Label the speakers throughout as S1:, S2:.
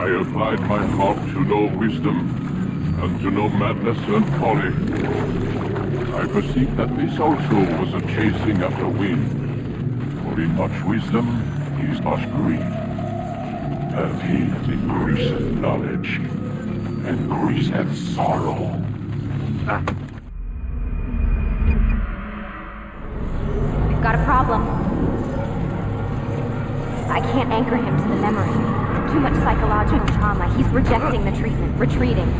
S1: I applied my heart to know wisdom, and to know madness and folly. I perceived that this also was a chasing after wind. For in much wisdom is much grief, and he that increaseth knowledge increaseth sorrow.
S2: We've got a problem. I can't anchor him to the memory. Too much psychological trauma. He's rejecting the treatment, retreating.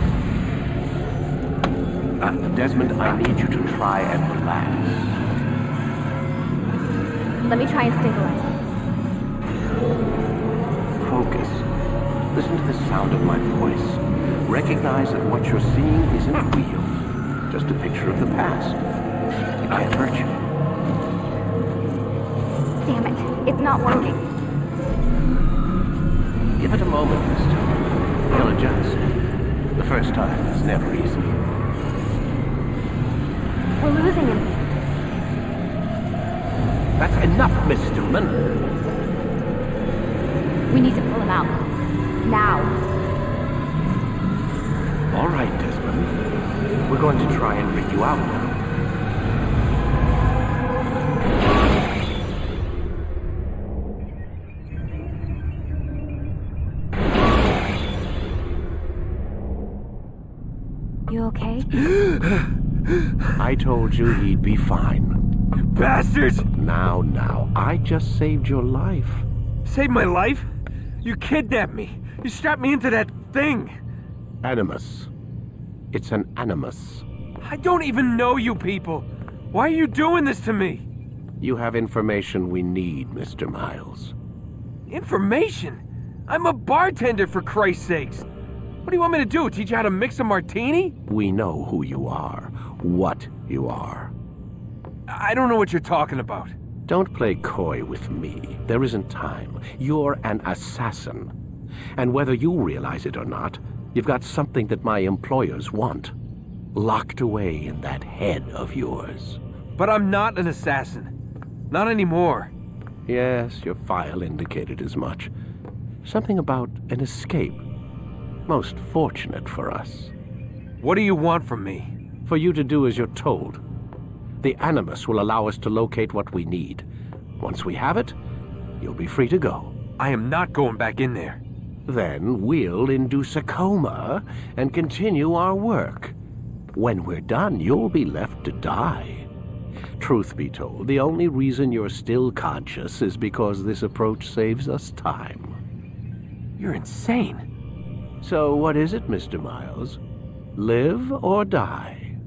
S3: Desmond, I need you to try and relax.
S2: Let me try and stabilize him.
S3: Focus. Listen to the sound of my voice. Recognize that what you're seeing isn't real. Just a picture of the past. It can't hurt you.
S2: Damn it. It's not working.
S3: Give it a moment, mister. He'll adjust. The first time is never easy.
S2: We're losing him.
S3: That's enough, Miss Stillman.
S2: We need to pull him out. Now.
S3: All right, Desmond. We're going to try and bring you out now.
S2: You okay?
S3: I told you he'd be fine.
S4: Bastards!
S3: Now, I just saved your life.
S4: Saved my life? You kidnapped me. You strapped me into that thing.
S3: Animus. It's an animus.
S4: I don't even know you people. Why are you doing this to me?
S3: You have information we need, Mr. Miles.
S4: Information? I'm a bartender, for Christ's sakes. What do you want me to do? Teach you how to mix a martini?
S3: We know who you are, what you are.
S4: I don't know what you're talking about.
S3: Don't play coy with me. There isn't time. You're an assassin. And whether you realize it or not, you've got something that my employers want. Locked away in that head of yours.
S4: But I'm not an assassin. Not anymore.
S3: Yes, your file indicated as much. Something about an escape. Most fortunate for us.
S4: What do you want from me?
S3: For you to do as you're told. The Animus will allow us to locate what we need. Once we have it, you'll be free to go.
S4: I am not going back in there.
S3: Then we'll induce a coma and continue our work. When we're done, you'll be left to die. Truth be told, the only reason you're still conscious is because this approach saves us time.
S4: You're insane.
S3: So what is it, Mr. Miles? Live or die?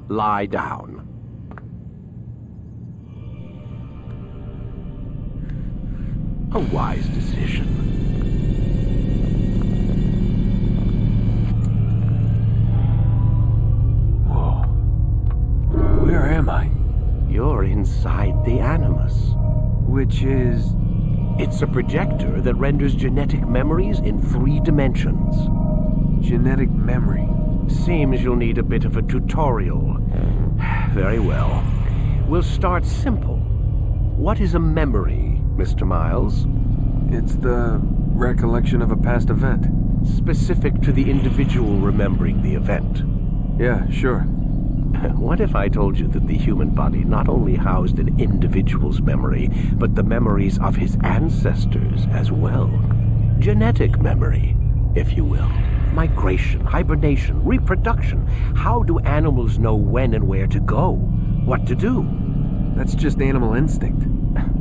S3: Lie down. A wise decision.
S4: Whoa. Where am I?
S3: You're inside the Animus.
S4: Which is...
S3: It's a projector that renders genetic memories in 3 dimensions.
S4: Genetic memory.
S3: Seems you'll need a bit of a tutorial. Very well. We'll start simple. What is a memory, Mr. Miles?
S4: It's the recollection of a past event.
S3: Specific to the individual remembering the event.
S4: Yeah, sure.
S3: What if I told you that the human body not only housed an individual's memory, but the memories of his ancestors as well? Genetic memory, if you will. Migration, hibernation, reproduction. How do animals know when and where to go? What to do?
S4: That's just animal instinct.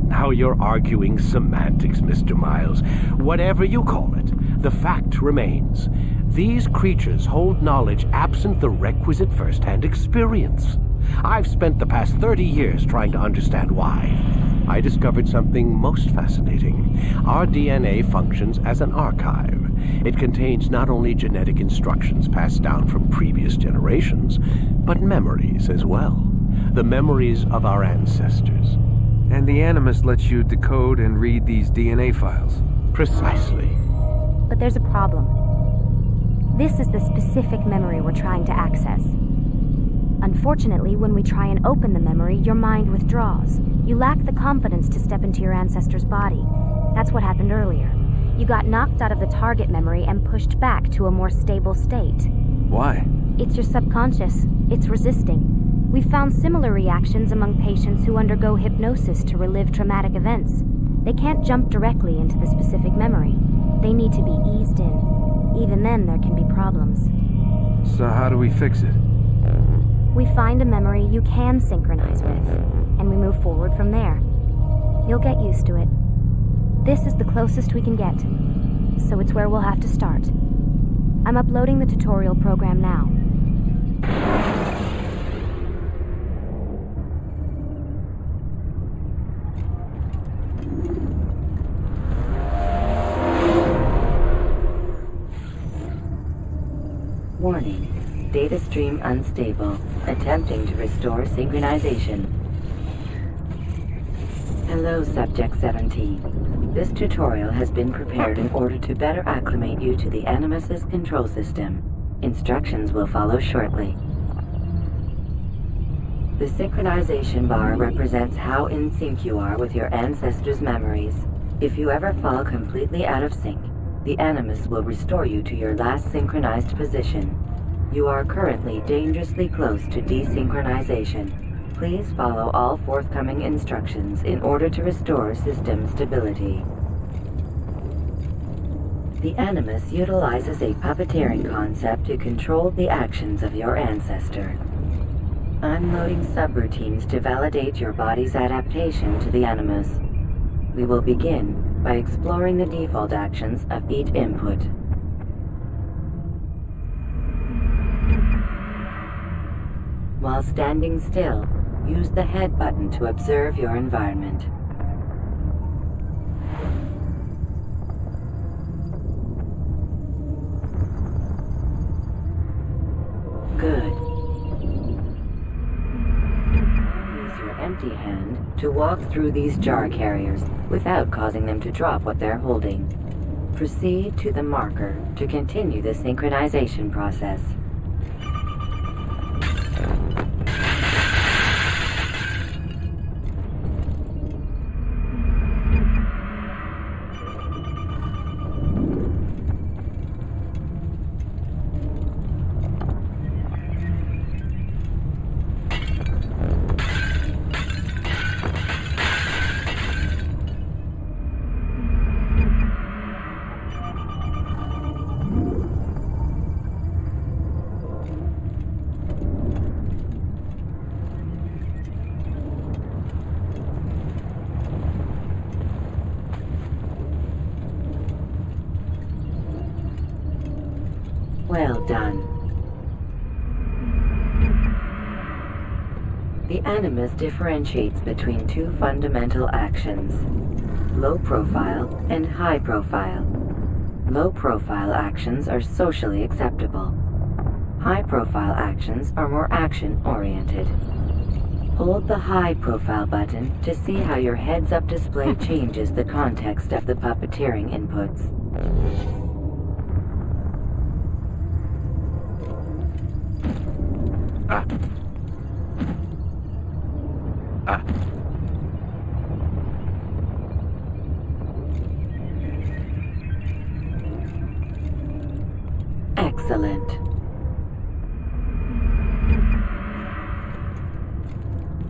S3: Now you're arguing semantics, Mr. Miles. Whatever you call it, the fact remains. These creatures hold knowledge absent the requisite first-hand experience. I've spent the past 30 years trying to understand why. I discovered something most fascinating. Our DNA functions as an archive. It contains not only genetic instructions passed down from previous generations, but memories as well. The memories of our ancestors.
S4: And the Animus lets you decode and read these DNA files.
S3: Precisely.
S2: But there's a problem. This is the specific memory we're trying to access. Unfortunately, when we try and open the memory, your mind withdraws. You lack the confidence to step into your ancestor's body. That's what happened earlier. You got knocked out of the target memory and pushed back to a more stable state.
S4: Why?
S2: It's your subconscious. It's resisting. We've found similar reactions among patients who undergo hypnosis to relive traumatic events. They can't jump directly into the specific memory. They need to be eased in. Even then, there can be problems.
S4: So how do we fix it?
S2: We find a memory you can synchronize with, and we move forward from there. You'll get used to it. This is the closest we can get, so it's where we'll have to start. I'm uploading the tutorial program now.
S5: Warning. Data stream unstable. Attempting to restore synchronization. Hello, Subject 17. This tutorial has been prepared in order to better acclimate you to the Animus's control system. Instructions will follow shortly. The synchronization bar represents how in sync you are with your ancestors' memories. If you ever fall completely out of sync, the Animus will restore you to your last synchronized position. You are currently dangerously close to desynchronization. Please follow all forthcoming instructions in order to restore system stability. The Animus utilizes a puppeteering concept to control the actions of your ancestor. I'm loading subroutines to validate your body's adaptation to the Animus. We will begin by exploring the default actions of each input. While standing still, use the head button to observe your environment. Good. Use your empty hand to walk through these jar carriers without causing them to drop what they're holding. Proceed to the marker to continue the synchronization process. Well done. The Animus differentiates between two fundamental actions: low profile and high profile. Low profile actions are socially acceptable. High profile actions are more action-oriented. Hold the high profile button to see how your heads-up display changes the context of the puppeteering inputs. Excellent.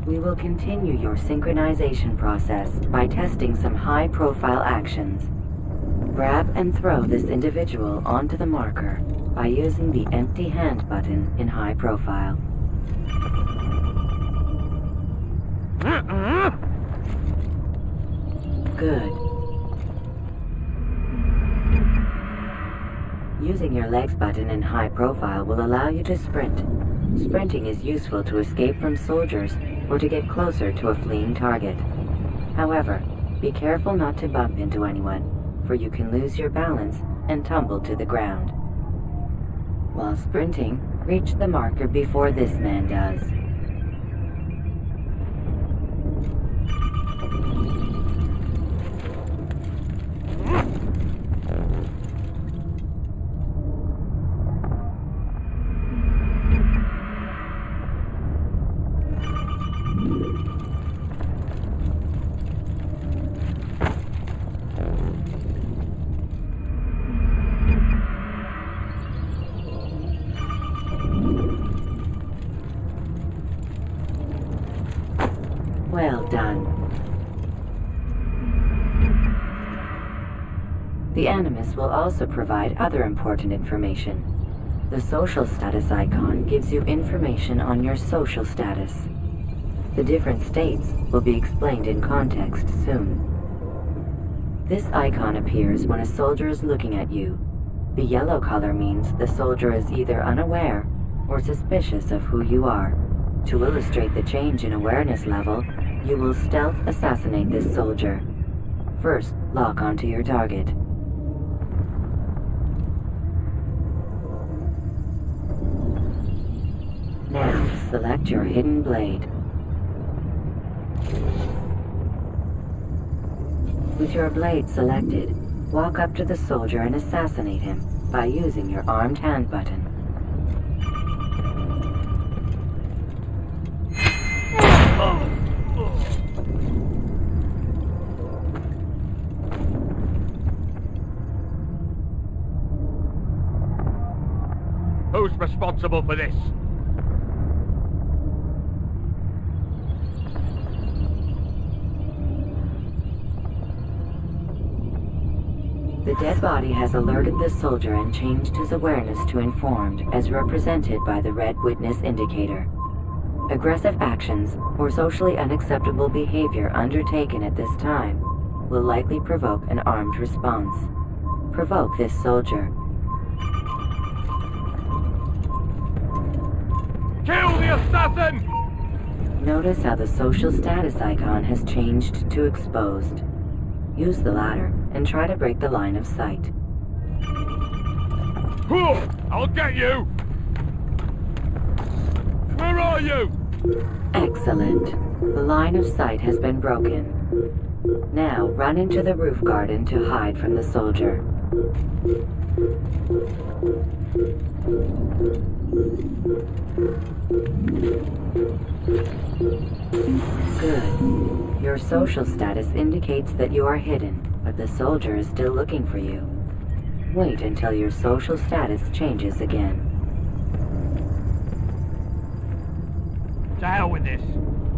S5: We will continue your synchronization process by testing some high-profile actions. Grab and throw this individual onto the marker by using the empty hand button in high profile. Good. Using your legs button in high profile will allow you to sprint. Sprinting is useful to escape from soldiers or to get closer to a fleeing target. However, be careful not to bump into anyone, for you can lose your balance and tumble to the ground. While sprinting, reach the marker before this man does. done. The Animus will also provide other important information. The social status icon gives you information on your social status. The different states will be explained in context soon. This icon appears when a soldier is looking at you. The yellow color means the soldier is either unaware or suspicious of who you are. To illustrate the change in awareness level, you will stealth assassinate this soldier. First, lock onto your target. Now, select your hidden blade. With your blade selected, walk up to the soldier and assassinate him by using your armed hand button.
S6: Who's responsible for this?
S5: The dead body has alerted the soldier and changed his awareness to informed, as represented by the red witness indicator. Aggressive actions or socially unacceptable behavior undertaken at this time will likely provoke an armed response. Provoke this soldier.
S6: Kill the assassin!
S5: Notice how the social status icon has changed to exposed. Use the ladder and try to break the line of sight.
S6: I'll get you! Where are you?
S5: Excellent. The line of sight has been broken. Now run into the roof garden to hide from the soldier. Good. Your social status indicates that you are hidden, but the soldier is still looking for you. Wait until your social status changes again.
S6: To hell with this.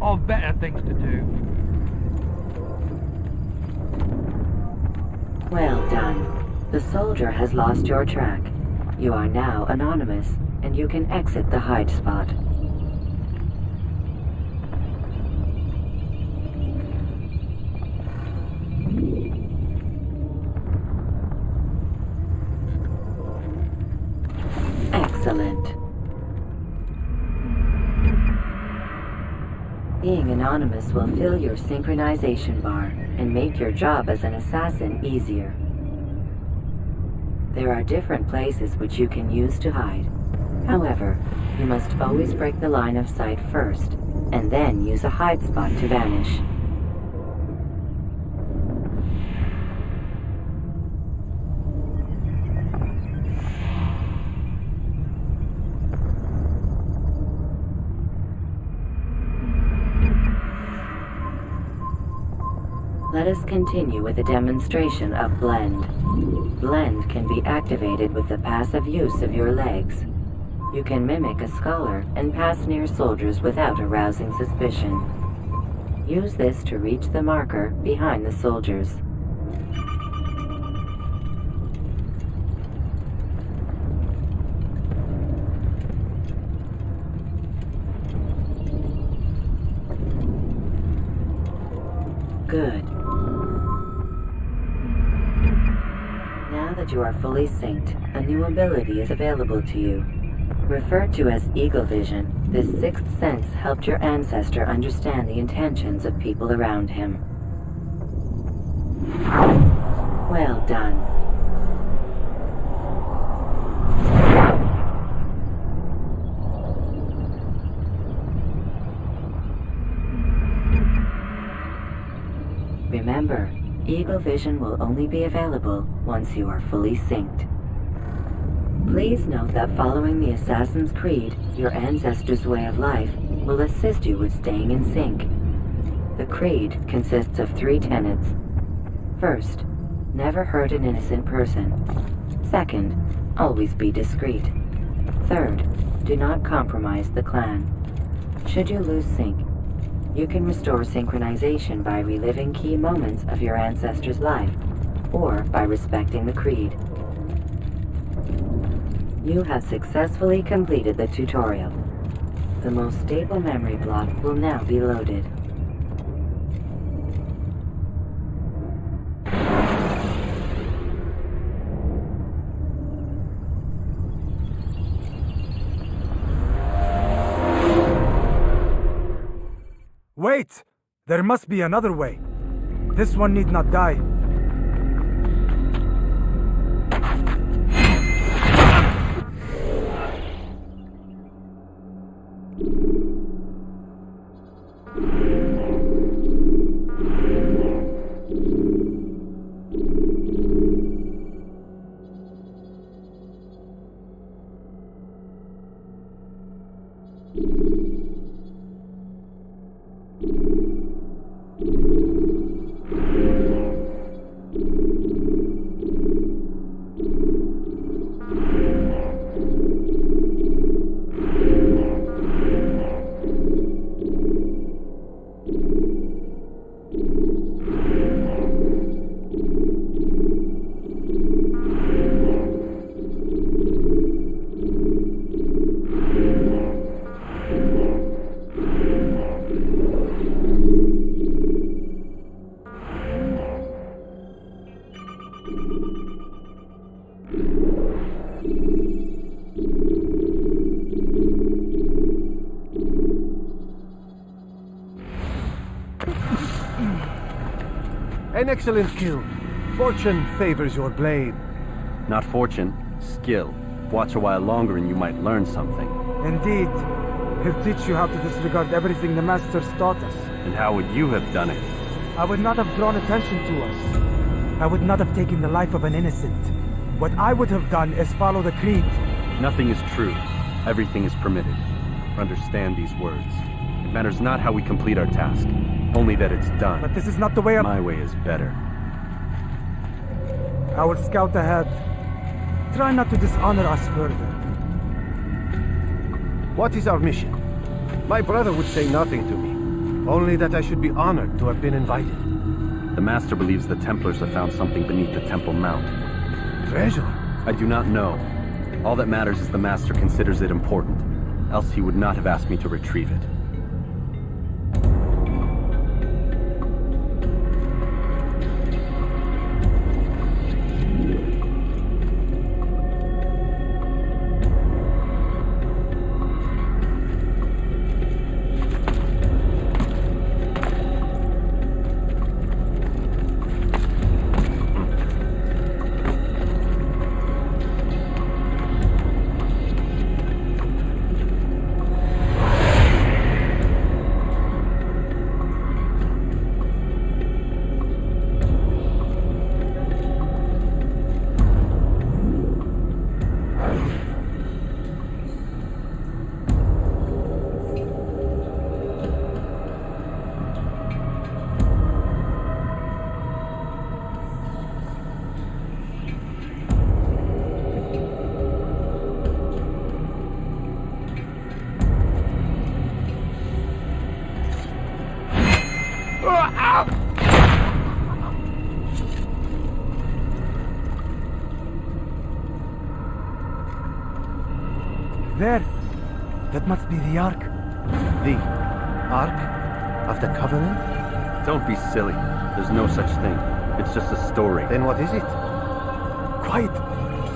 S6: I've better things to do.
S5: Well done. The soldier has lost your track. You are now anonymous, and you can exit the hide spot. Excellent. Being anonymous will fill your synchronization bar and make your job as an assassin easier. There are different places which you can use to hide. However, you must always break the line of sight first, and then use a hide spot to vanish. Let us continue with a demonstration of Blend. Blend can be activated with the passive use of your legs. You can mimic a scholar and pass near soldiers without arousing suspicion. Use this to reach the marker behind the soldiers. Good. Now that you are fully synced, a new ability is available to you. Referred to as Eagle Vision, this sixth sense helped your ancestor understand the intentions of people around him. Well done. Remember, Eagle Vision will only be available once you are fully synced. Please note that following the Assassin's Creed, your ancestors' way of life, will assist you with staying in sync. The Creed consists of 3 tenets. First, never hurt an innocent person. Second, always be discreet. Third, do not compromise the clan. Should you lose sync, You can restore synchronization by reliving key moments of your ancestor's life, or by respecting the creed. You have successfully completed the tutorial. The most stable memory block will now be loaded.
S7: Wait! There must be another way. This one need not die.
S3: An excellent kill. Fortune favors your blade.
S8: Not fortune, skill. Watch a while longer and you might learn something.
S7: Indeed. He'll teach you how to disregard everything the Masters taught us.
S8: And how would you have done it?
S7: I would not have drawn attention to us. I would not have taken the life of an innocent. What I would have done is follow the creed.
S8: Nothing is true. Everything is permitted. Understand these words. It matters not how we complete our task, only that it's done.
S7: But this is not the way of...
S8: My way is better.
S7: I will scout ahead. Try not to dishonor us further.
S3: What is our mission? My brother would say nothing to me, only that I should be honored to have been invited.
S8: The Master believes the Templars have found something beneath the Temple Mount.
S3: Treasure?
S8: I do not know. All that matters is the Master considers it important, else he would not have asked me to retrieve it.
S7: There! That must be the Ark.
S3: The Ark of the Covenant?
S8: Don't be silly. There's no such thing. It's just a story.
S3: Then what is it?
S7: Quiet!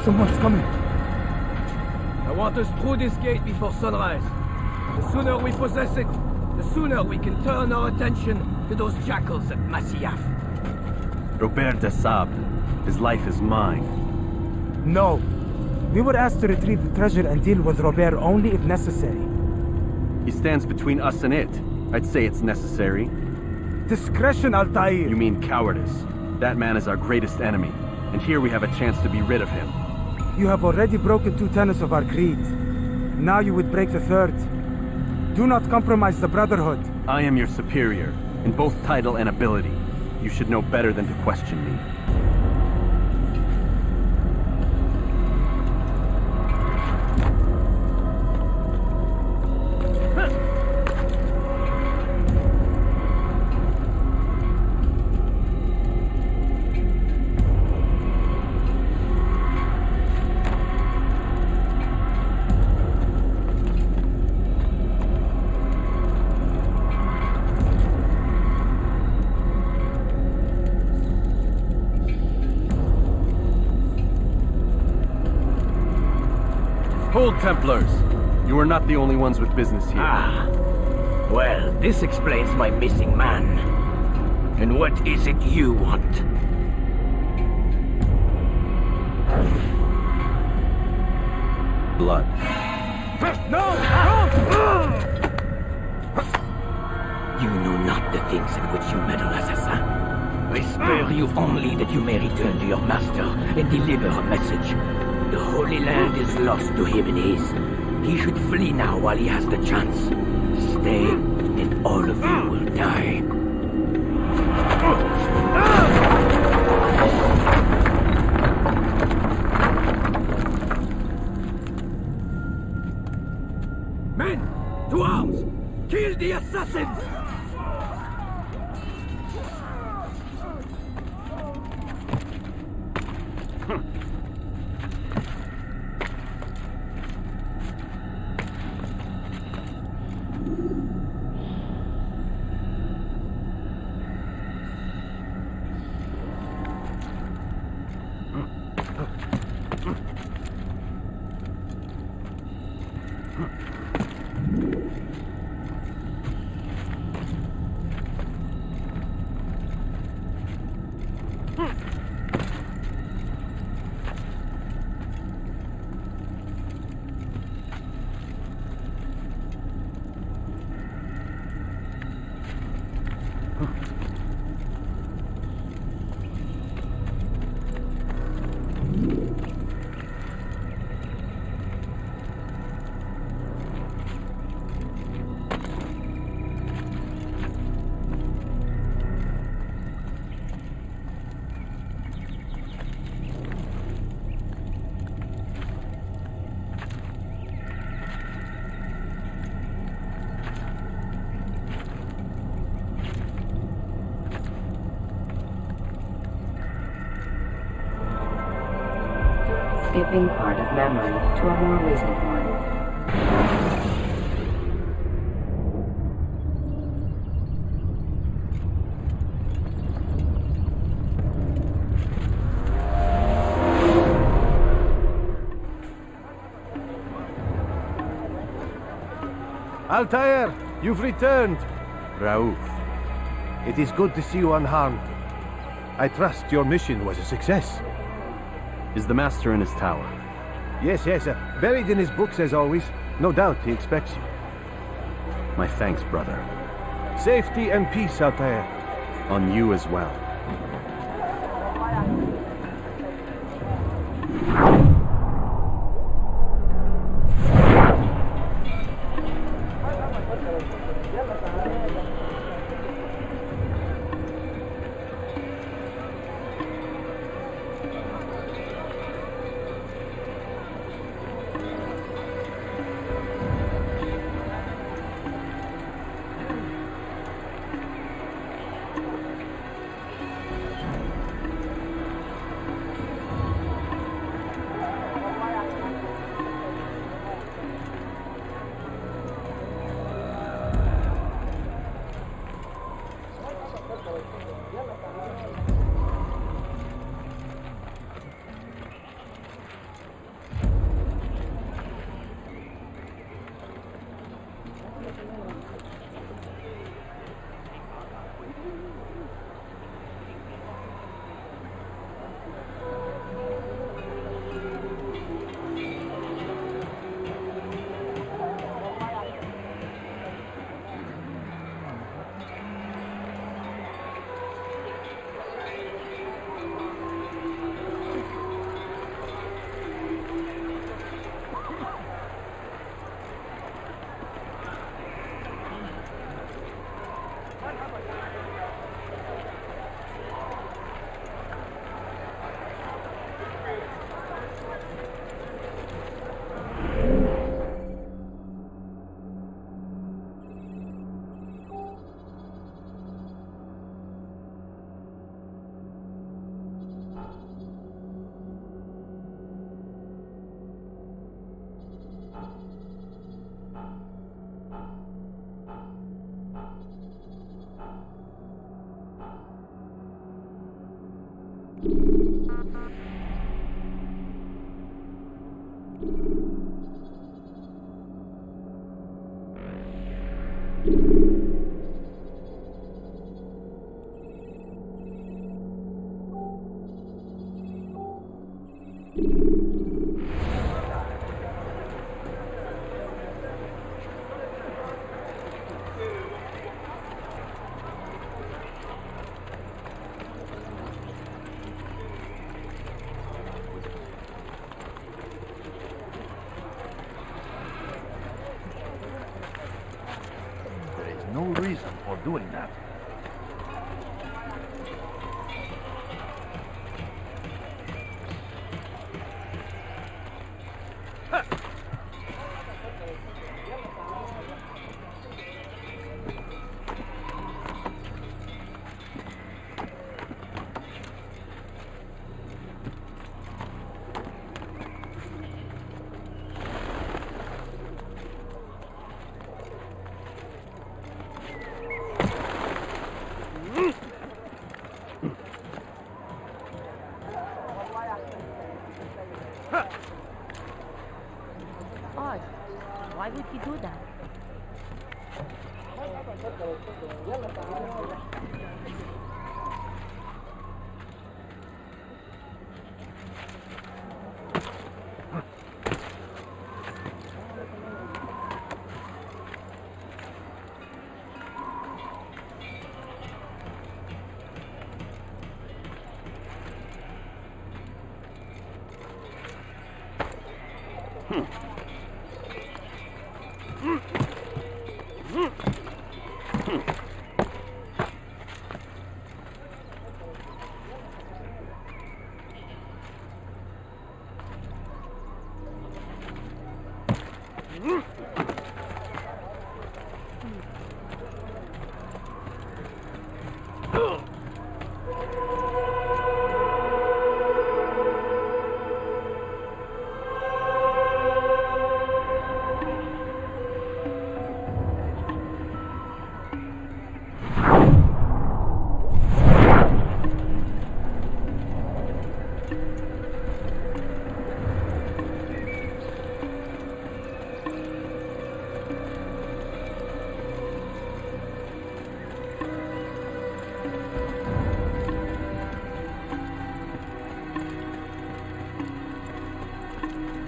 S7: Someone's coming.
S9: I want us through this gate before sunrise. The sooner we possess it, the sooner we can turn our attention to those jackals at Masyaf.
S8: Robert de Sable. His life is mine.
S7: No. We were asked to retrieve the treasure and deal with Robert only if necessary.
S8: He stands between us and it. I'd say it's necessary.
S7: Discretion, Altair!
S8: You mean cowardice. That man is our greatest enemy, and here we have a chance to be rid of him.
S7: You have already broken 2 tenets of our creed. Now you would break the 3rd. Do not compromise the Brotherhood.
S8: I am your superior, in both title and ability. You should know better than to question me. Hold, Templars! You are not the only ones with business here.
S10: Ah. Well, this explains my missing man. And what is it you want?
S8: Blood.
S10: No! You know not the things in which you meddle, assassin. I spare you only that you may return to your master and deliver a message. The Holy Land is lost to him and his. He should flee now while he has the chance. Stay, and all of you will die.
S9: Men! To arms! Kill the assassins!
S5: Skipping part of memory to a more recent one.
S3: Altair, you've returned. Raouf, it is good to see you unharmed. I trust your mission was a success.
S8: Is the Master in his tower?
S3: Yes, buried in his books as always. No doubt he expects you.
S8: My thanks, brother.
S3: Safety and peace, Altair.
S8: On you as well.
S6: There is no reason for doing that.
S11: Odd. Why would he do that?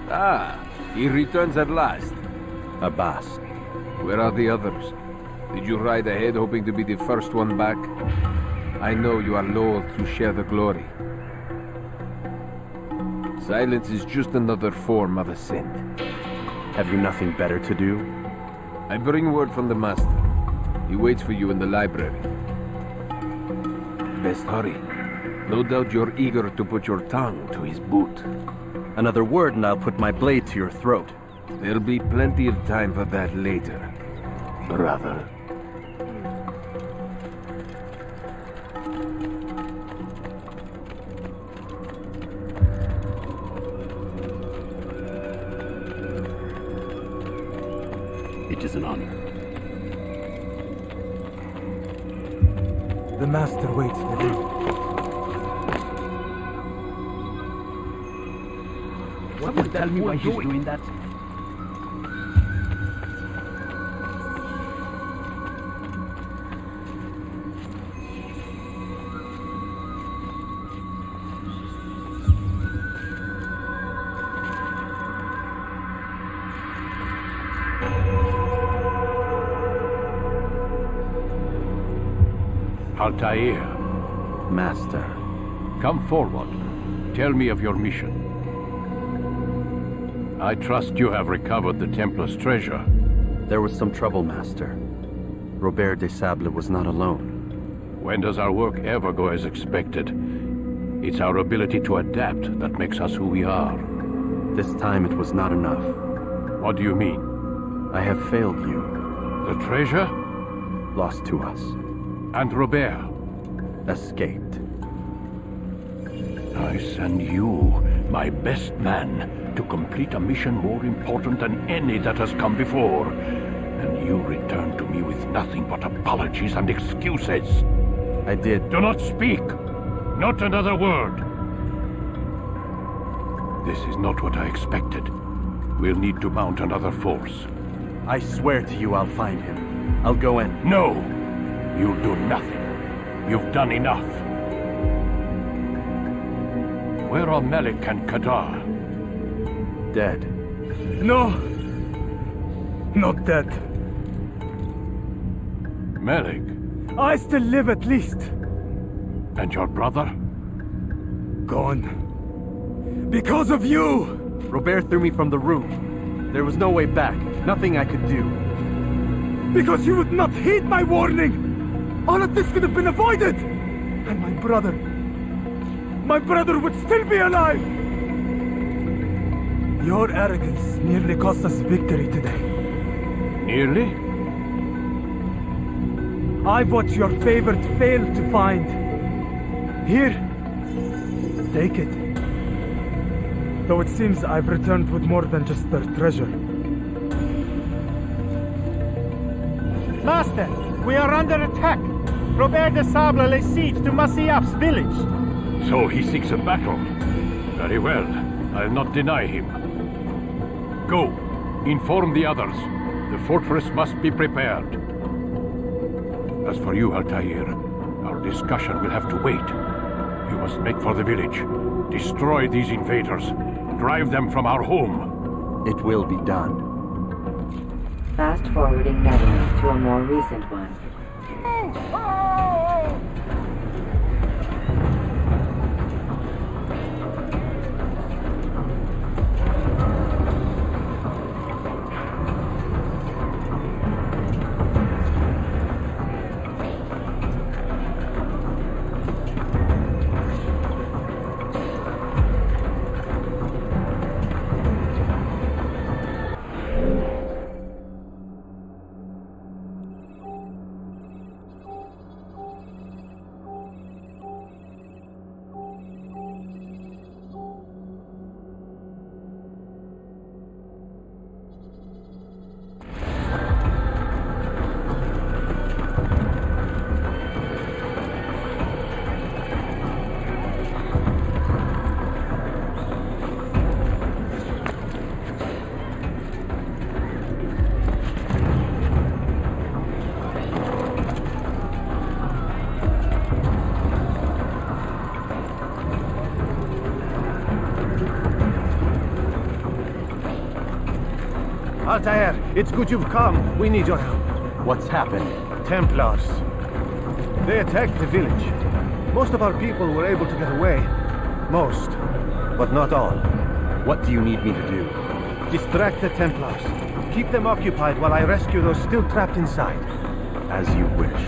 S4: Ah, he returns at last.
S8: Abbas.
S4: Where are the others? Did you ride ahead hoping to be the first one back? I know you are loath to share the glory. Silence is just another form of assent.
S8: Have you nothing better to do?
S4: I bring word from the Master. He waits for you in the library. Best hurry. No doubt you're eager to put your tongue to his boot.
S8: Another word and I'll put my blade to your throat.
S4: There'll be plenty of time for that later, brother.
S12: It is an honor.
S7: The Master waits for you.
S12: What would tell me why he's doing that?
S3: Altair,
S8: Master.
S3: come forward. Tell me of your mission. I trust you have recovered the Templar's treasure.
S8: There was some trouble, Master. Robert de Sable was not alone.
S3: When does our work ever go as expected? It's our ability to adapt that makes us who we are.
S8: This time it was not enough.
S3: What do you mean?
S8: I have failed you.
S3: The treasure?
S8: Lost to us.
S3: And Robert?
S8: Escaped.
S3: I send you, my best man, to complete a mission more important than any that has come before. And you return to me with nothing but apologies and excuses.
S8: I did.
S3: Do not speak! Not another word! This is not what I expected. We'll need to mount another force.
S8: I swear to you I'll find him. I'll go in.
S3: No! You'll do nothing. You've done enough. Where are Melik and Kadar?
S8: Dead.
S7: No! Not dead.
S3: Melik?
S7: I still live at least.
S3: And your brother?
S7: Gone. Because of you!
S8: Robert threw me from the room. There was no way back. Nothing I could do.
S7: Because you would not heed my warning! All of this could have been avoided! And my brother would still be alive! Your arrogance nearly cost us victory today.
S3: Nearly?
S7: I've watched your favorite fail to find. Here, take it. Though it seems I've returned with more than just their treasure.
S13: Master, we are under attack. Robert de Sable lays siege to Masyaf's village.
S3: So he seeks a battle. Very well. I'll not deny him. Go. Inform the others. The fortress must be prepared. As for you, Altair, our discussion will have to wait. You must make for the village. Destroy these invaders. Drive them from our home.
S8: It will be done.
S5: Fast forwarding memory to a more recent one.
S3: Altair, it's good you've come. We need your help.
S8: What's happened?
S3: Templars. They attacked the village. Most of our people were able to get away. Most, but not all.
S8: What do you need me to do?
S3: Distract the Templars. Keep them occupied while I rescue those still trapped inside.
S8: As you wish.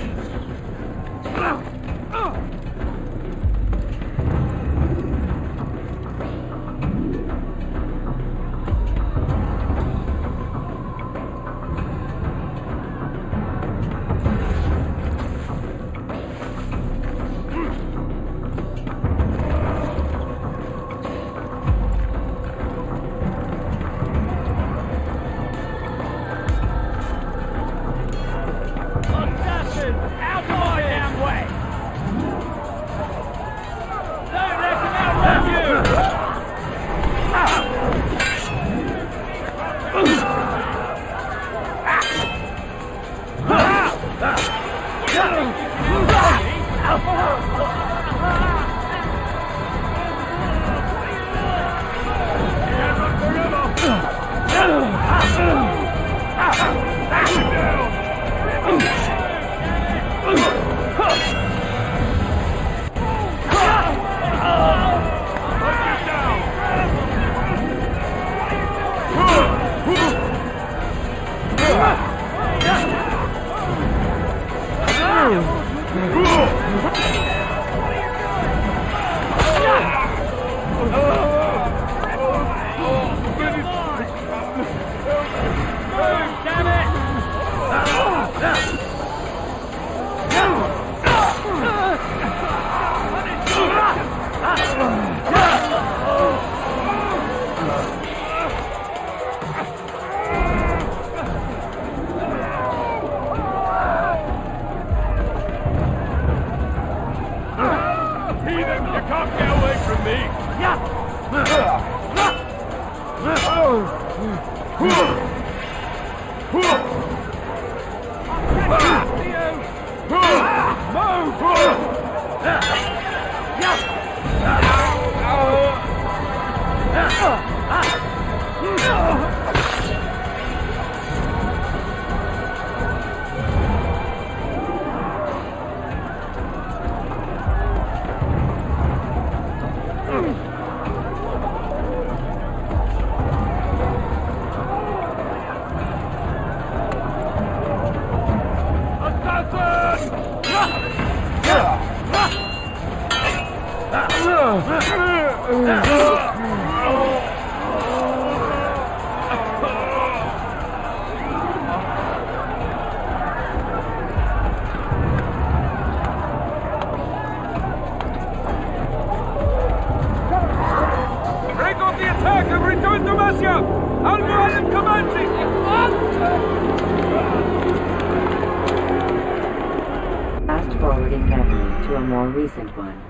S5: Fast forwarding memory to a more recent one.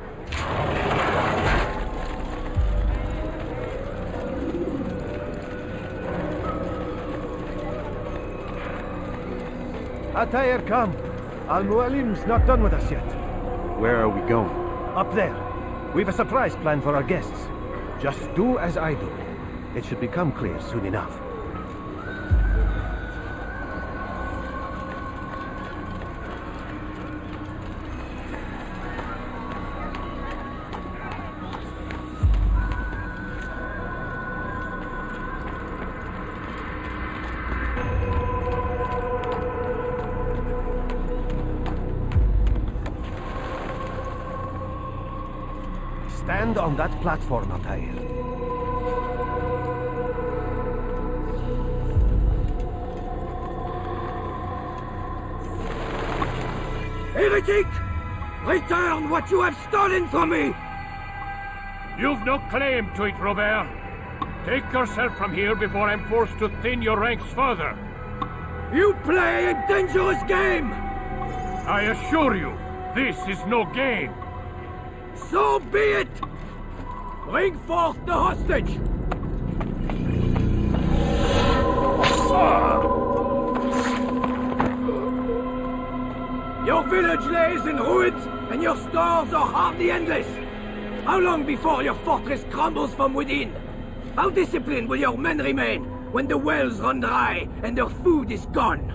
S3: Atair, come. Al-Mualim's not done with us yet.
S8: Where are we going?
S3: Up there. We've a surprise plan for our guests. Just do as I do. It should become clear soon enough. Stand on that platform, Altair.
S9: Heretic! Return what you have stolen from me!
S14: You've no claim to it, Robert. Take yourself from here before I'm forced to thin your ranks further.
S9: You play a dangerous game!
S14: I assure you, this is no game.
S9: So be it! Bring forth the hostage! Your village lays in ruins, and your stores are hardly endless. How long before your fortress crumbles from within? How disciplined will your men remain when the wells run dry and their food is gone?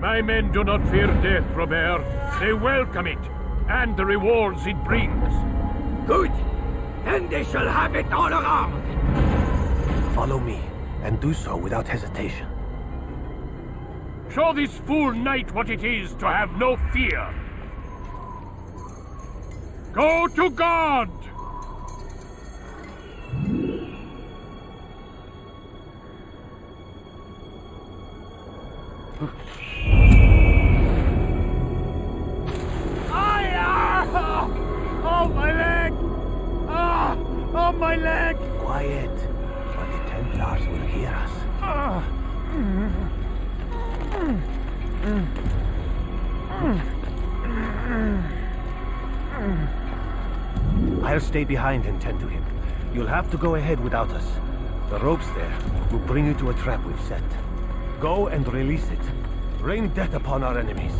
S14: My men do not fear death, Robert. They welcome it, and the rewards it brings.
S9: Good. Then they shall have it all around.
S3: Follow me, and do so without hesitation.
S14: Show this fool knight what it is to have no fear. Go to God!
S6: Oh, my leg! Oh, my leg!
S3: Quiet, or the Templars will hear us. I'll stay behind and tend to him. You'll have to go ahead without us. The ropes there will bring you to a trap we've set. Go and release it. Rain death upon our enemies.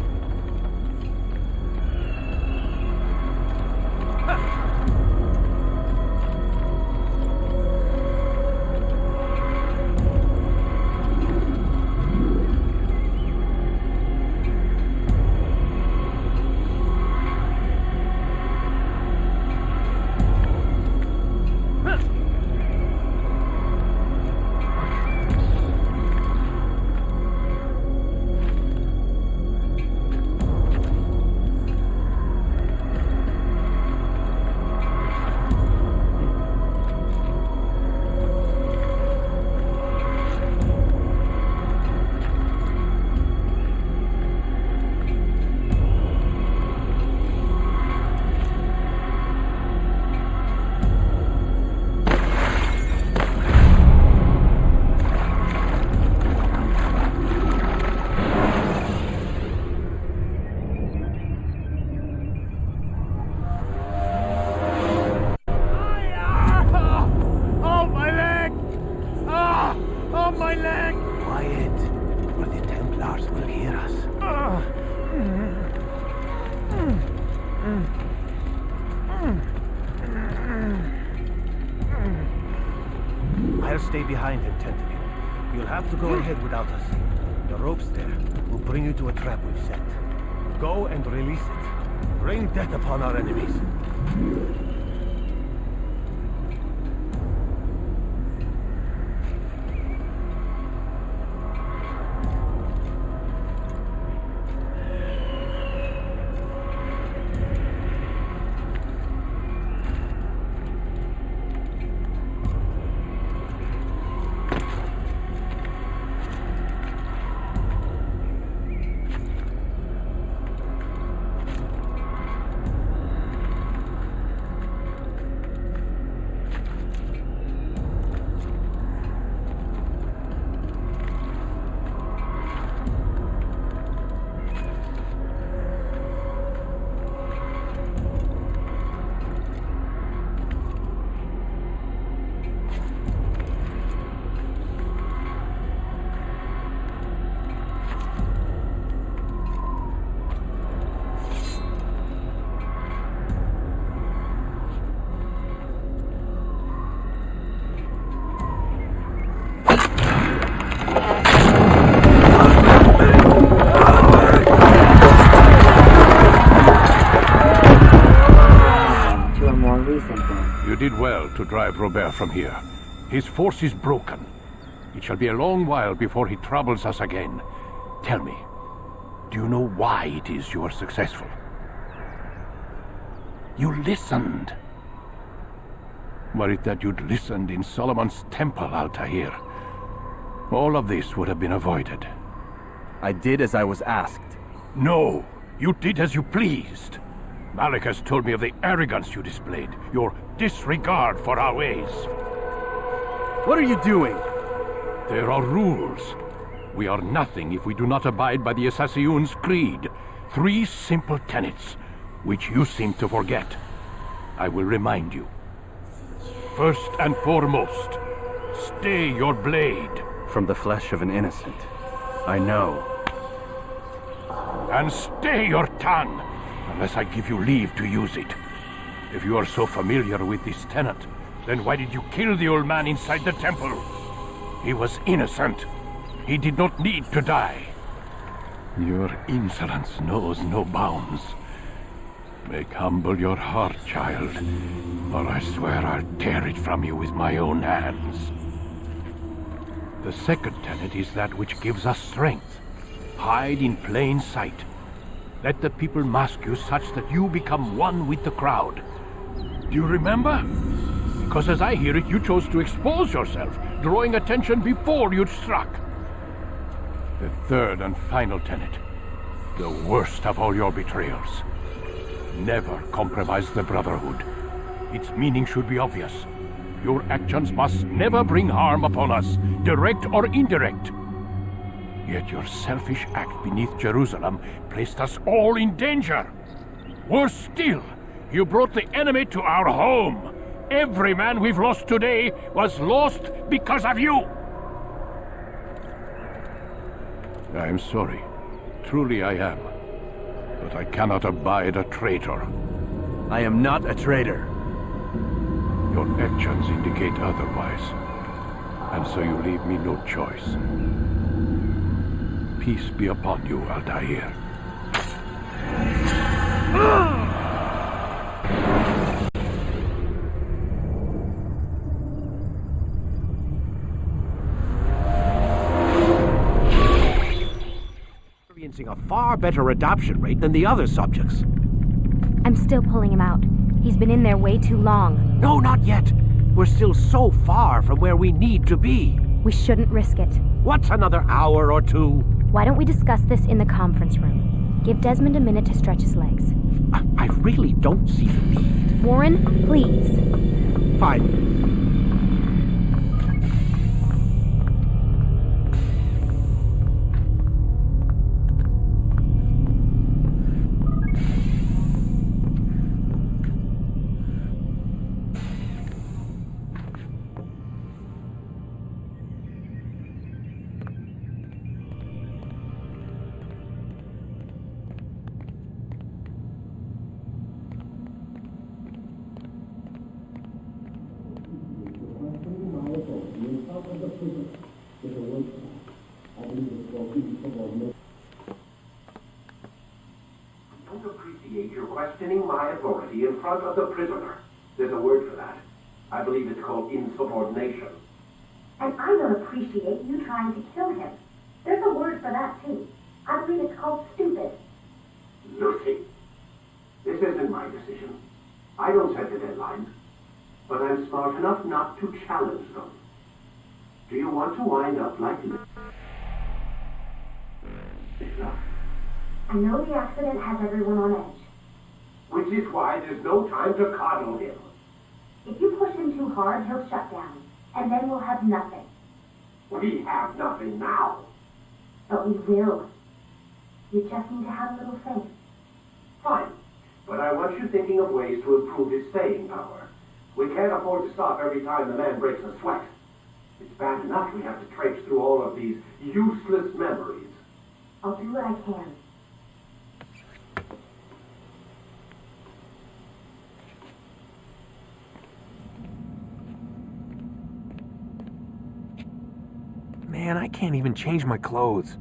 S3: I'll stay behind and tend to you. You'll have to go ahead without us. The ropes there will bring you to a trap we've set. Go and release it. Bring death upon our enemies.
S1: You did well to drive Robert from here. His force is broken. It shall be a long while before he troubles us again. Tell me, do you know why it is you are successful? You listened. Were it that you'd listened in Solomon's temple, Altair, all of this would have been avoided.
S8: I did as I was asked.
S1: No, you did as you pleased. Malik has told me of the arrogance you displayed, your disregard for our ways.
S8: What are you doing?
S1: There are rules. We are nothing if we do not abide by the Assassin's creed. 3 simple tenets, which you seem to forget. I will remind you. First and foremost, stay your blade.
S8: From the flesh of an innocent. I know.
S1: And stay your tongue, unless I give you leave to use it. If you are so familiar with this tenet, then why did you kill the old man inside the temple? He was innocent. He did not need to die. Your insolence knows no bounds. Make humble your heart, child, or I swear I'll tear it from you with my own hands. The second tenet is that which gives us strength. Hide in plain sight. Let the people mask you such that you become one with the crowd. Do you remember? Because as I hear it, you chose to expose yourself, drawing attention before you'd struck. The third and final tenet, the worst of all your betrayals. Never compromise the Brotherhood. Its meaning should be obvious. Your actions must never bring harm upon us, direct or indirect. Yet your selfish act beneath Jerusalem placed us all in danger. Worse still, you brought the enemy to our home. Every man we've lost today was lost because of you. I am sorry. Truly I am. But I cannot abide a traitor.
S8: I am not a traitor.
S1: Your actions indicate otherwise. And so you leave me no choice. Peace be upon you, Altair.
S3: Experiencing a far better adoption rate than the other subjects.
S2: I'm still pulling him out. He's been in there way too long.
S3: No, not yet. We're still so far from where we need to be.
S2: We shouldn't risk it.
S3: What's another hour or two?
S2: Why don't we discuss this in the conference room? Give Desmond a minute to stretch his legs.
S3: I really don't see the need.
S2: Warren, please.
S3: Fine.
S15: Don't appreciate your questioning my authority in front of the prisoner. There's a word for that. I believe it's called insubordination.
S16: And I don't appreciate you trying to kill him. There's a word for that, too. I believe it's called stupid.
S15: Lucy, this isn't my decision. I don't set the deadlines. But I'm smart enough not to challenge them. Do you want to wind up like this?
S16: I know the accident has everyone on edge.
S15: Which is why there's no time to coddle him.
S16: If you push him too hard, he'll shut down. And then we'll have nothing.
S15: We have nothing now.
S16: But we will. You just need to have a little faith.
S15: Fine. But I want you thinking of ways to improve his staying power. We can't afford to stop every time the man breaks a sweat. It's bad enough we have to traipse through all of these useless memories.
S16: I'll do what I can.
S4: Man, I can't even change my clothes.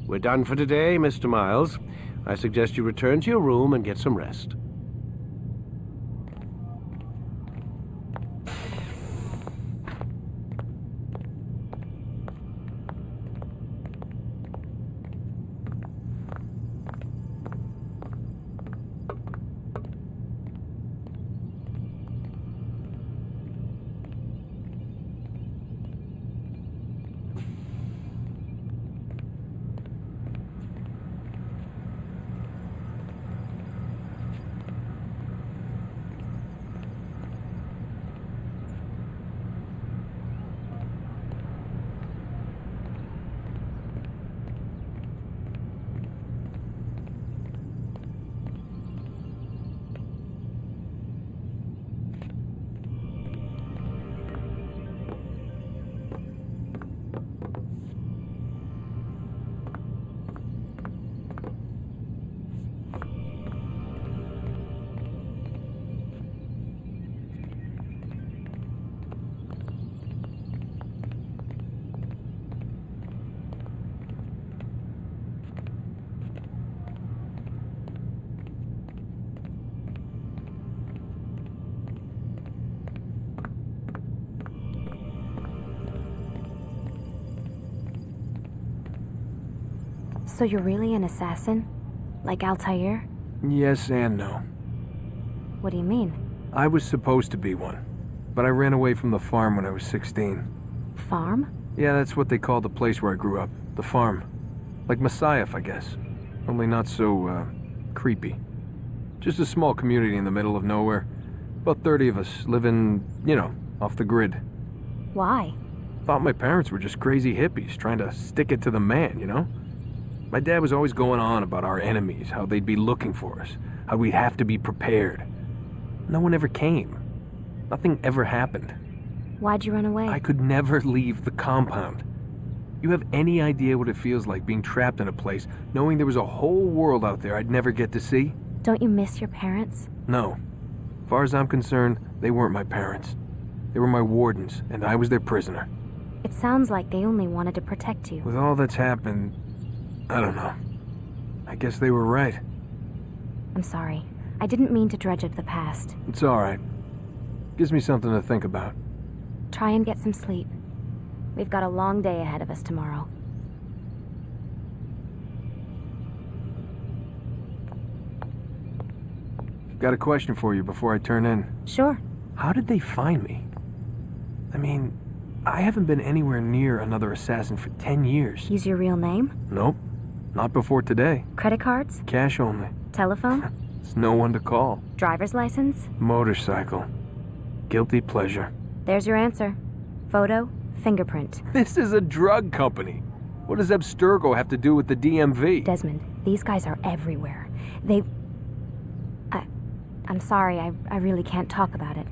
S3: We're done for today, Mr. Miles. I suggest you return to your room and get some rest.
S2: So you're really an assassin? Like Altair?
S4: Yes and no.
S2: What do you mean?
S4: I was supposed to be one, but I ran away from the farm when I was 16.
S2: Farm?
S4: Yeah, that's what they called the place where I grew up. The farm. Like Messiah, I guess. Only not so, creepy. Just a small community in the middle of nowhere. About 30 of us living, off the grid.
S2: Why?
S4: Thought my parents were just crazy hippies trying to stick it to the man, My dad was always going on about our enemies, how they'd be looking for us, how we'd have to be prepared. No one ever came. Nothing ever happened.
S2: Why'd you run away?
S4: I could never leave the compound. You have any idea what it feels like being trapped in a place, knowing there was a whole world out there I'd never get to see?
S2: Don't you miss your parents?
S4: No. As far as I'm concerned, they weren't my parents. They were my wardens, and I was their prisoner.
S2: It sounds like they only wanted to protect you.
S4: With all that's happened, I don't know. I guess they were right.
S2: I'm sorry. I didn't mean to dredge up the past.
S4: It's all right. Gives me something to think about.
S2: Try and get some sleep. We've got a long day ahead of us tomorrow.
S4: Got a question for you before I turn in.
S2: Sure.
S4: How did they find me? I mean, I haven't been anywhere near another assassin for 10 years.
S2: Use your real name?
S4: Nope. Not before today.
S2: Credit cards?
S4: Cash only.
S2: Telephone?
S4: There's no one to call.
S2: Driver's license?
S4: Motorcycle. Guilty pleasure.
S2: There's your answer. Photo, fingerprint.
S4: This is a drug company. What does Abstergo have to do with the DMV?
S2: Desmond, these guys are everywhere. I'm sorry, I really can't talk about it.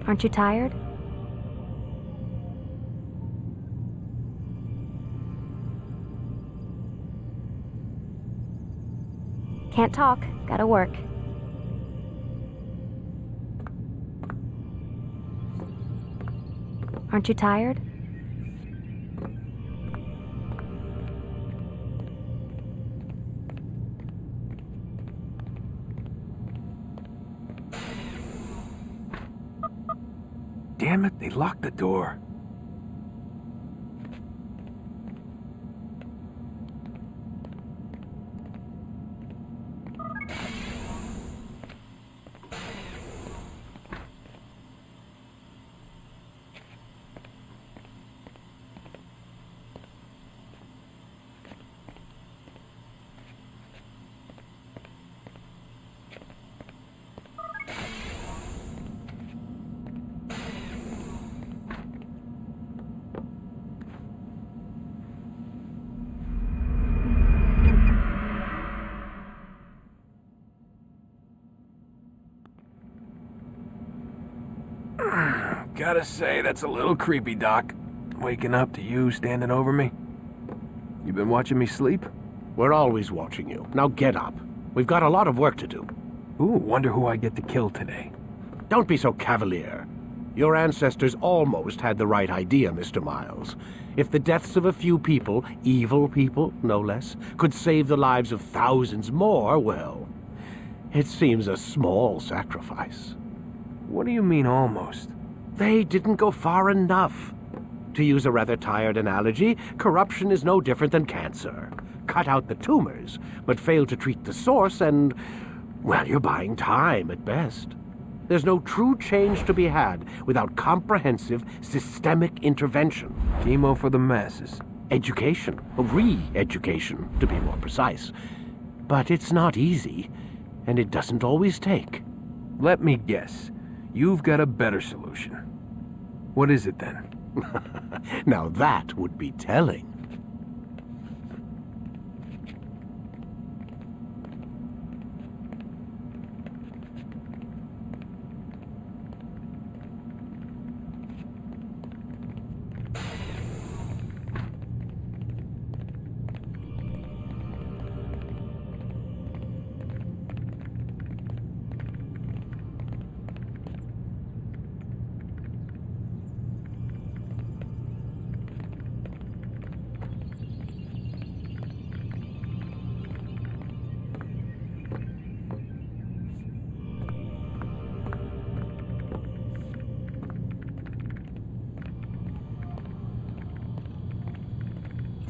S2: Aren't you tired? Can't talk, gotta work. Aren't you tired?
S4: Damn it, they locked the door. Gotta say, that's a little creepy, Doc. Waking up to you standing over me. You been watching me sleep?
S3: We're always watching you. Now get up. We've got a lot of work to do.
S4: Ooh, wonder who I get to kill today.
S3: Don't be so cavalier. Your ancestors almost had the right idea, Mr. Miles. If the deaths of a few people, evil people, no less, could save the lives of thousands more, well, it seems a small sacrifice.
S4: What do you mean, almost?
S3: They didn't go far enough. To use a rather tired analogy, corruption is no different than cancer. Cut out the tumors, but fail to treat the source and, well, you're buying time at best. There's no true change to be had without comprehensive, systemic intervention.
S4: Chemo for the masses.
S3: Education, re-education, to be more precise. But it's not easy, and it doesn't always take.
S4: Let me guess. You've got a better solution. What is it then?
S3: Now that would be telling.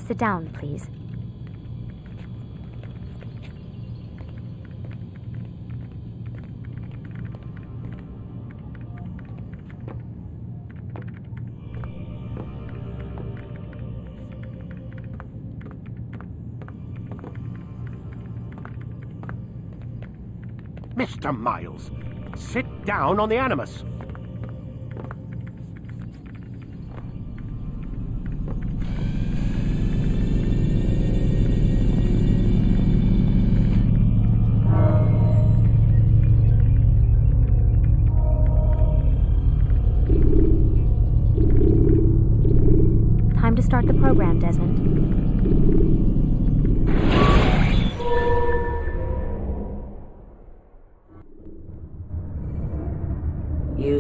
S2: Sit down, please.
S3: Mr. Miles, sit down on the Animus.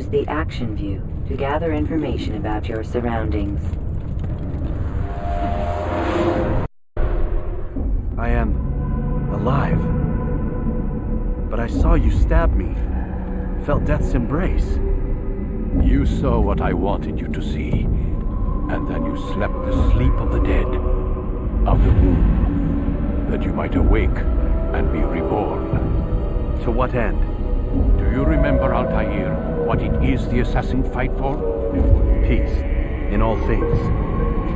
S5: use the action view to gather information about your surroundings.
S8: I am alive. But I saw you stab me. Felt death's embrace.
S3: You saw what I wanted you to see, and then you slept the sleep of the dead, of the womb, that you might awake and be reborn.
S8: To what end?
S3: Do you remember, Altair, what it is the assassin fight for?
S8: Peace. In all things.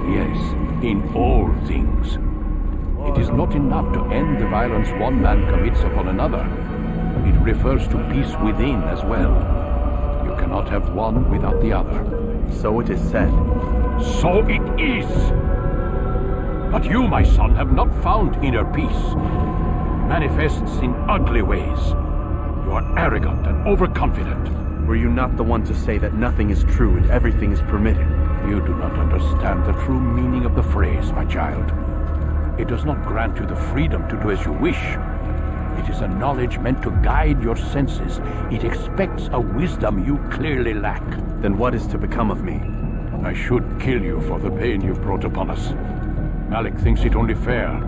S3: Yes, in all things. It is not enough to end the violence one man commits upon another. It refers to peace within as well. You cannot have one without the other.
S8: So it is said.
S3: So it is! But you, my son, have not found inner peace. Manifests in ugly ways. You are arrogant and overconfident.
S8: Were you not the one to say that nothing is true and everything is permitted?
S3: You do not understand the true meaning of the phrase, my child. It does not grant you the freedom to do as you wish. It is a knowledge meant to guide your senses. It expects a wisdom you clearly lack.
S8: Then what is to become of me?
S3: I should kill you for the pain you've brought upon us. Malik thinks it only fair.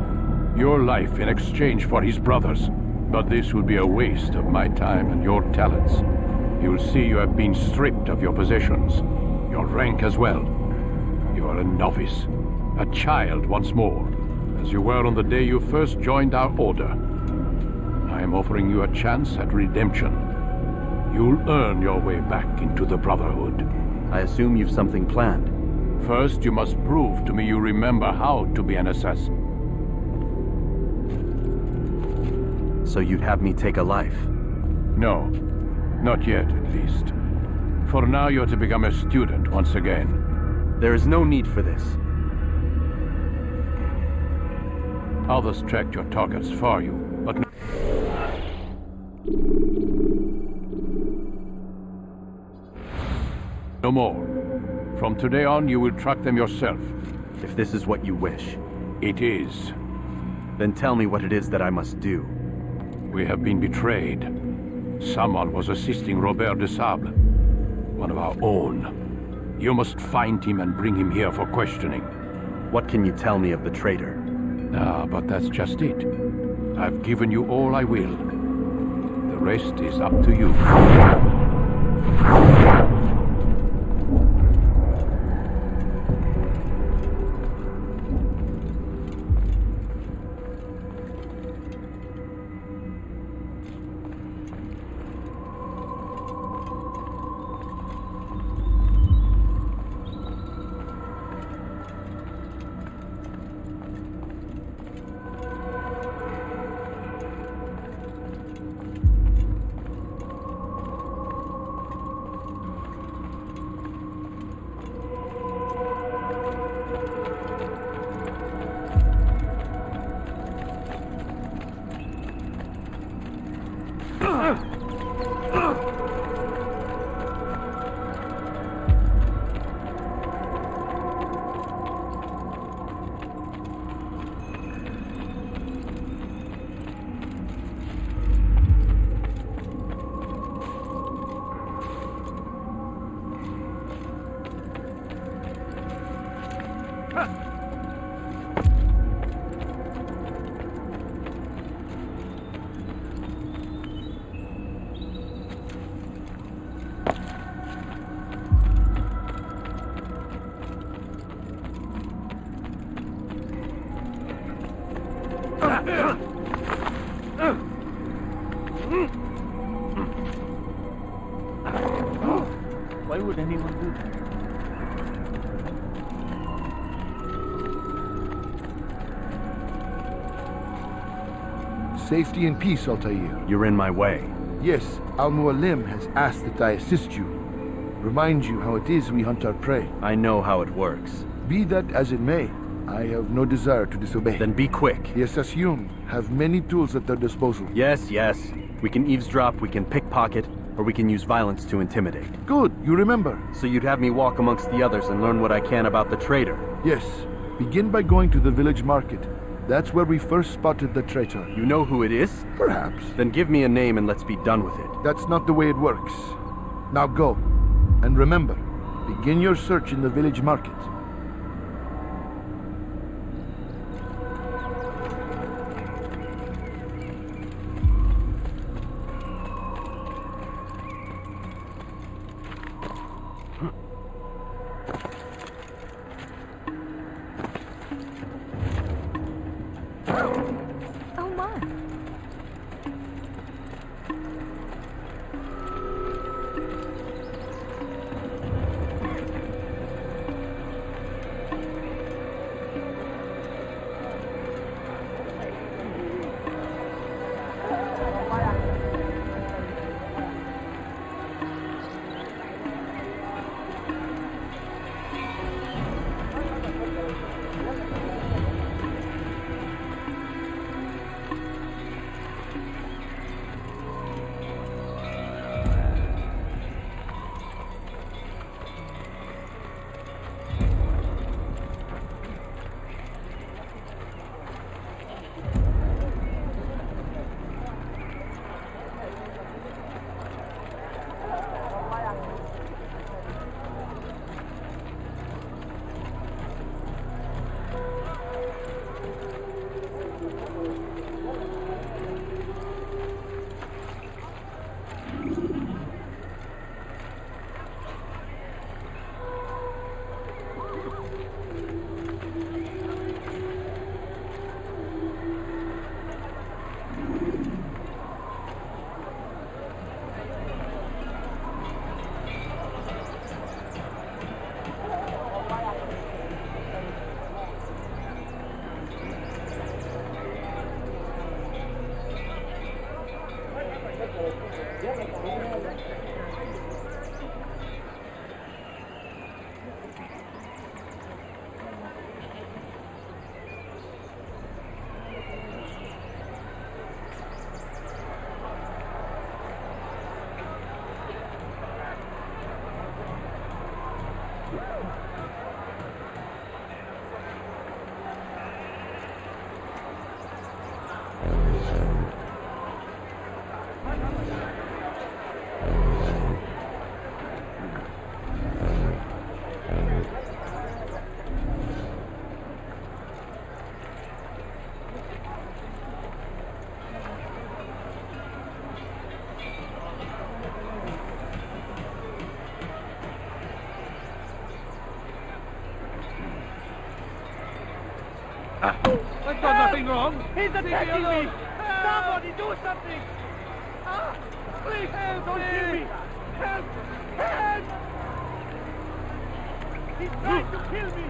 S3: Your life in exchange for his brother's. But this would be a waste of my time and your talents. You'll see you have been stripped of your possessions, your rank as well. You are a novice, a child once more, as you were on the day you first joined our order. I am offering you a chance at redemption. You'll earn your way back into the Brotherhood.
S8: I assume you've something planned.
S3: First, you must prove to me you remember how to be an assassin.
S8: So you'd have me take a life?
S3: No, not yet, at least. For now, you're to become a student once again.
S8: There is no need for this.
S3: Others tracked your targets for you, but no more. From today on, you will track them yourself.
S8: If this is what you wish.
S3: It is.
S8: Then tell me what it is that I must do.
S3: We have been betrayed. Someone was assisting Robert de Sable, one of our own. You must find him and bring him here for questioning.
S8: What can you tell me of the traitor?
S3: Ah, but that's just it. I've given you all I will. The rest is up to you.
S12: Why would anyone do that?
S17: Safety and peace, Altair.
S8: You're in my way.
S17: Yes, Al-Mualim has asked that I assist you. Remind you how it is we hunt our prey.
S8: I know how it works.
S17: Be that as it may, I have no desire to disobey.
S8: Then be quick.
S17: The Assassins have many tools at their disposal.
S8: Yes, yes. We can eavesdrop, we can pickpocket, or we can use violence to intimidate.
S17: Good, you remember.
S8: So you'd have me walk amongst the others and learn what I can about the traitor?
S17: Yes. Begin by going to the village market. That's where we first spotted the traitor.
S8: You know who it is?
S17: Perhaps.
S8: Then give me a name and let's be done with it.
S17: That's not the way it works. Now go. And remember, begin your search in the village market.
S2: Oh my.
S6: I've done nothing wrong.
S13: He's attacking me! Somebody do something!
S6: Please,
S13: Help
S6: don't
S13: me!
S6: kill me.
S13: Help! Help! He's trying to kill me!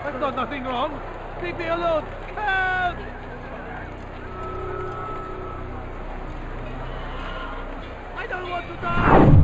S6: I've done nothing wrong. Leave me alone. Help! I don't want to die.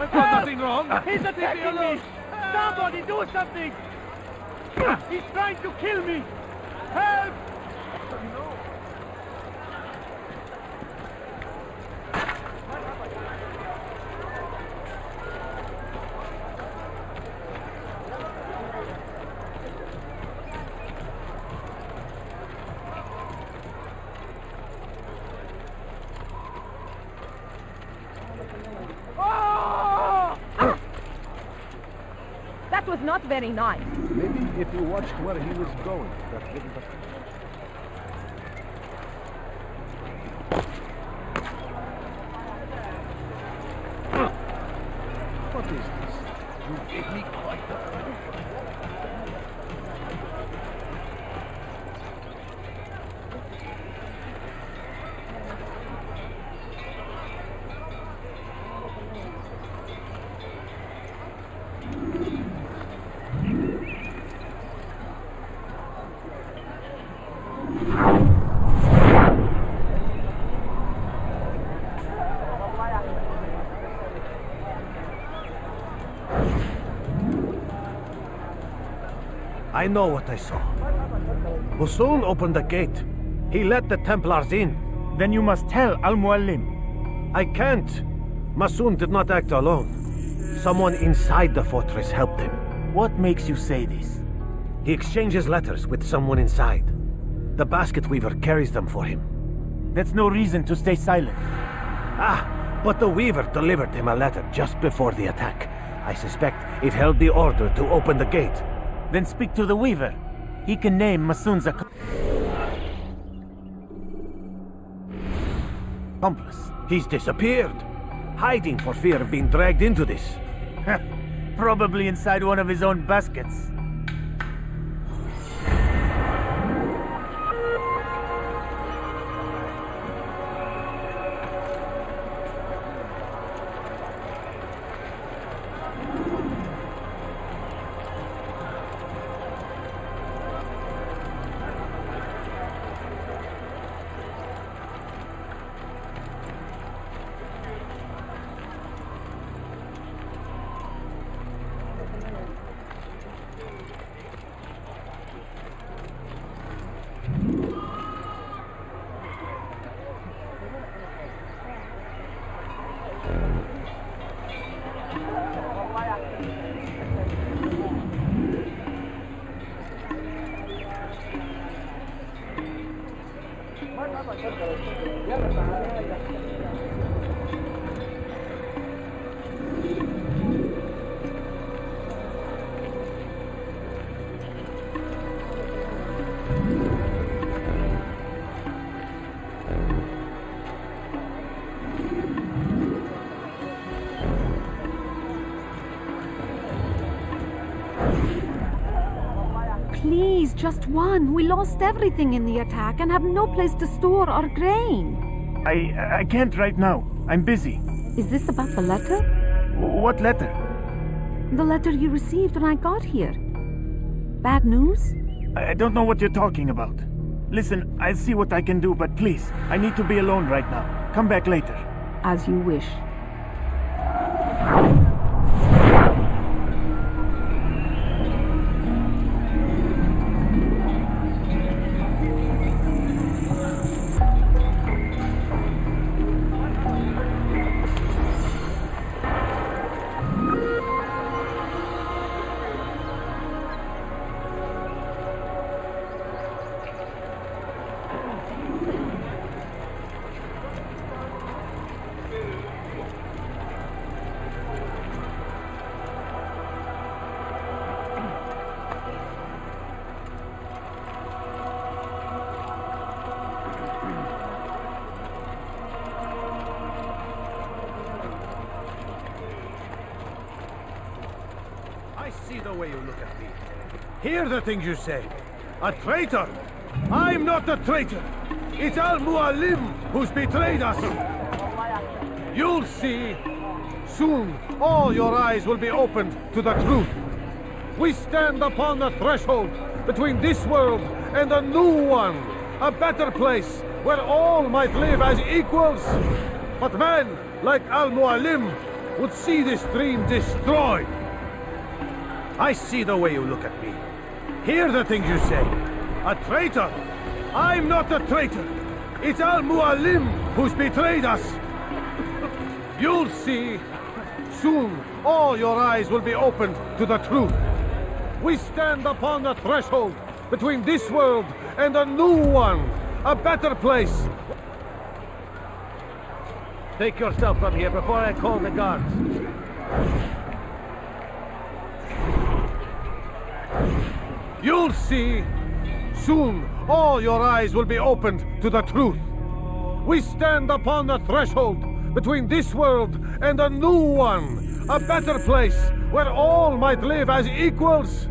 S6: I've got nothing wrong. He's attacking me. Somebody do something. He's trying to kill me. Help!
S11: That was not very nice.
S3: Maybe if you watched where he was going, that wouldn't have... What is this? You gave me quite the... I know what I saw. Masoon opened the gate. He let the Templars in.
S13: Then you must tell Al-Mualim.
S3: I can't. Masoon did not act alone. Someone inside the fortress helped him.
S13: What makes you say this?
S3: He exchanges letters with someone inside. The basket weaver carries them for him.
S13: That's no reason to stay silent.
S3: Ah, but the weaver delivered him a letter just before the attack. I suspect it held the order to open the gate.
S13: Then speak to the weaver. He can name Masoon's
S3: accomplice. He's disappeared. Hiding for fear of being dragged into this.
S13: Probably inside one of his own baskets.
S11: Please, just one. We lost everything in the attack and have no place to store our grain.
S13: I can't right now. I'm busy.
S11: Is this about the letter?
S13: What letter?
S11: The letter you received when I got here. Bad news?
S13: I don't know what you're talking about. Listen, I'll see what I can do, but please, I need to be alone right now. Come back later.
S11: As you wish.
S18: Hear the things you say. A traitor? I'm not a traitor. It's Al-Mualim who's betrayed us. You'll see. Soon, all your eyes will be opened to the truth. We stand upon the threshold between this world and a new one. A better place where all might live as equals. But men like Al-Mualim would see this dream destroyed. I see the way you look at me. Hear the things you say. A traitor? I'm not a traitor. It's Al-Mualim who's betrayed us. You'll see. Soon, all your eyes will be opened to the truth. We stand upon the threshold between this world and a new one. A better place. Take yourself from here before I call the guards. You'll see. Soon, all your eyes will be opened to the truth. We stand upon the threshold between this world and a new one. A better place where all might live as equals.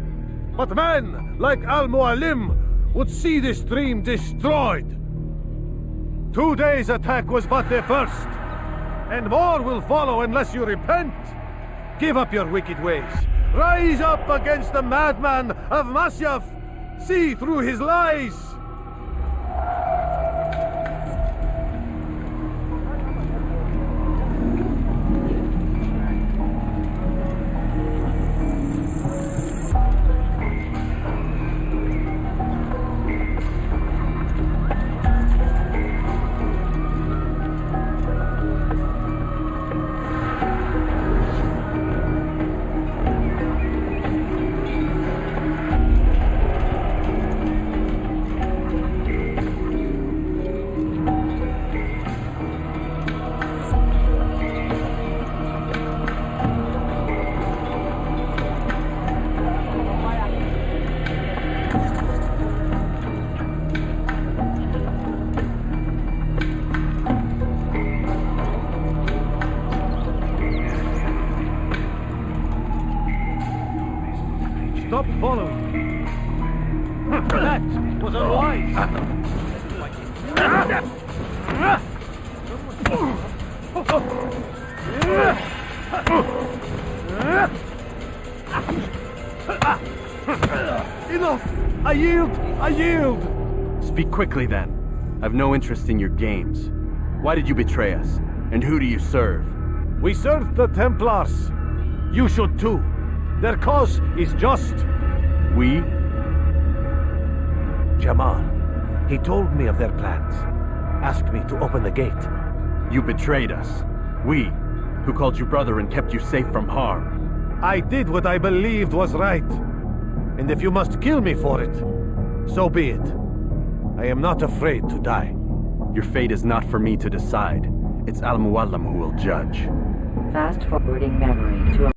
S18: But men like Al-Mualim would see this dream destroyed. Today's attack was but the first. And more will follow unless you repent. Give up your wicked ways. Rise up against the madman of Masyaf. See through his lies. Stop following. That was unwise. Enough! I yield! I yield!
S8: Speak quickly then. I've no interest in your games. Why did you betray us? And who do you serve?
S18: We serve the Templars. You should too. Their cause is just.
S8: We?
S3: Jamal. He told me of their plans. Asked me to open the gate.
S8: You betrayed us. We, who called you brother and kept you safe from harm.
S18: I did what I believed was right. And if you must kill me for it, so be it. I am not afraid to die.
S8: Your fate is not for me to decide. It's Al-Mualim who will judge.
S5: Fast-forwarding memory to